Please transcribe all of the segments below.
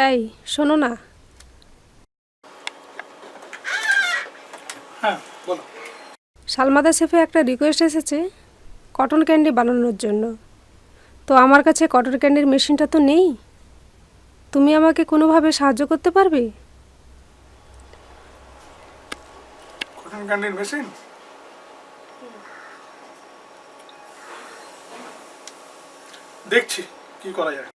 এই শোনো না। হ্যাঁ বলো। সালমাদা শেফে একটা রিকোয়েস্ট এসেছে কটন ক্যান্ডি বানানোর জন্য। তো আমার কাছে কটন ক্যান্ডির মেশিনটা তো নেই, তুমি আমাকে কোনোভাবে সাহায্য করতে পারবে? কটন ক্যান্ডির মেশিন? দেখছি কি করা যায়।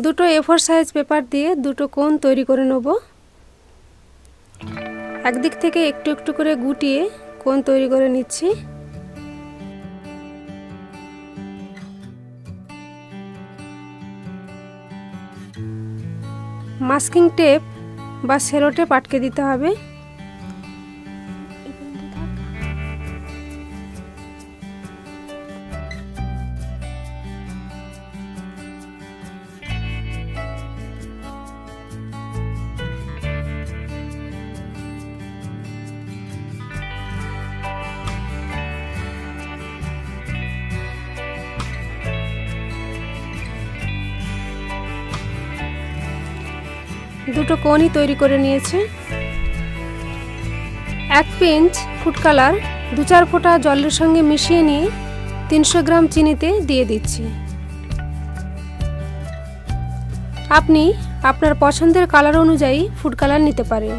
দুটো A4 সাইজ পেপার দিয়ে দুটো কোণ তৈরি করে নেব। একদিক থেকে একটু একটু করে গুটিয়ে কোণ তৈরি করে নিচ্ছি। মাস্কিং টেপ বা সেলো টেপ আটকে দিতে হবে। দুটো কোনই তৈরি করে নিয়েছে। 1 পিঞ্চ ফুড কালার 2-4 ফোঁটা জলের সঙ্গে মিশিয়ে নিয়ে 300 গ্রাম চিনিতে দিয়ে দিচ্ছি। আপনি আপনার পছন্দের কালার অনুযায়ী ফুড কালার নিতে পারেন।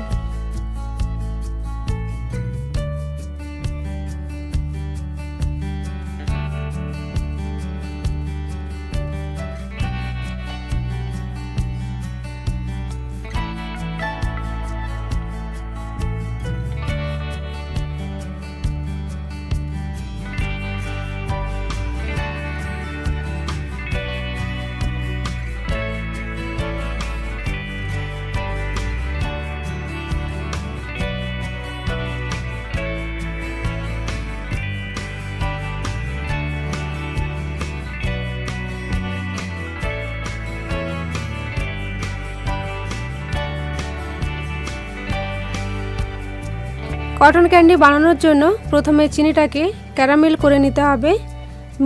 কটন ক্যান্ডি বানানোর জন্য প্রথমে চিনিটাকে ক্যারামেল করে নিতে হবে।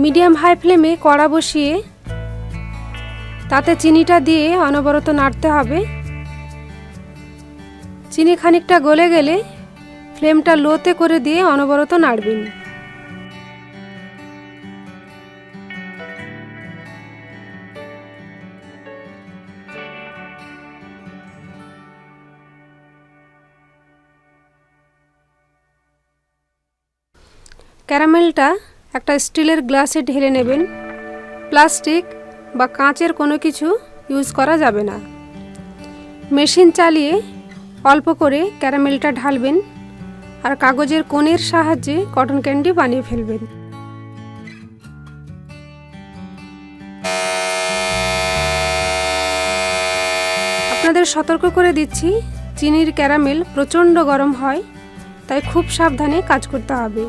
মিডিয়াম হাই ফ্লেমে কড়া বসিয়ে তাতে চিনিটা দিয়ে অনবরত নাড়তে হবে। চিনি খানিকটা গলে গেলে ফ্লেমটা লোতে করে দিয়ে অনবরত নাড়বেন। ক্যারামেলটা একটা স্টিলের গ্লাসে ঢেলে নেবেন। প্লাস্টিক বা কাঁচের কোনো কিছু ইউজ করা যাবে না। মেশিন চালিয়ে অল্প করে ক্যারামেলটা ঢালবেন আর কাগজের কোণের সাহায্যে কটন ক্যান্ডি বানিয়ে ফেলবেন। আপনাদের সতর্ক করে দিচ্ছি, চিনির ক্যারামেল প্রচণ্ড গরম হয়, তাই খুব সাবধানে কাজ করতে হবে।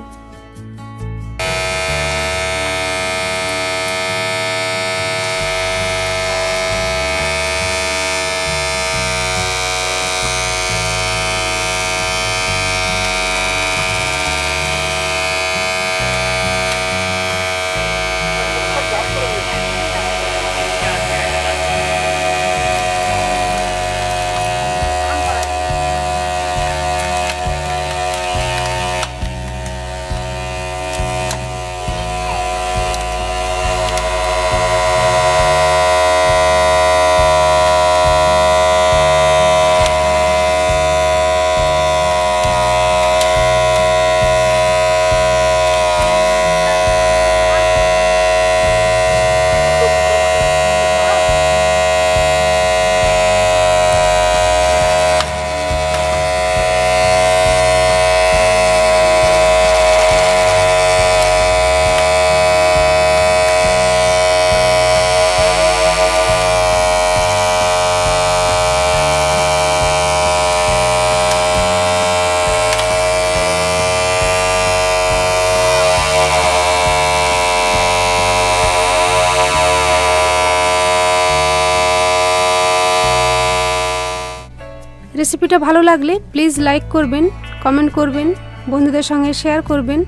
রেসিপিটা ভালো লাগলে প্লিজ লাইক করবেন, কমেন্ট করবেন, বন্ধুদের সঙ্গে শেয়ার করবেন।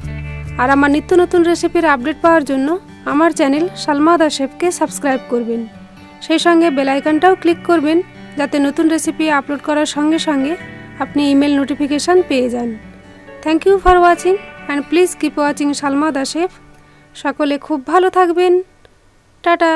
আর আমার নিত্য নতুন রেসিপির আপডেট পাওয়ার জন্য আমার চ্যানেল সালমা দা শেফকে সাবস্ক্রাইব করবেন। সেই সঙ্গে বেল আইকনটাও ক্লিক করবেন, যাতে নতুন রেসিপি আপলোড করার সঙ্গে সঙ্গে আপনি ইমেল নোটিফিকেশান পেয়ে যান। Thank you for watching and please keep watching Salma the chef. সকলে খুব ভালো থাকবেন। টাটা।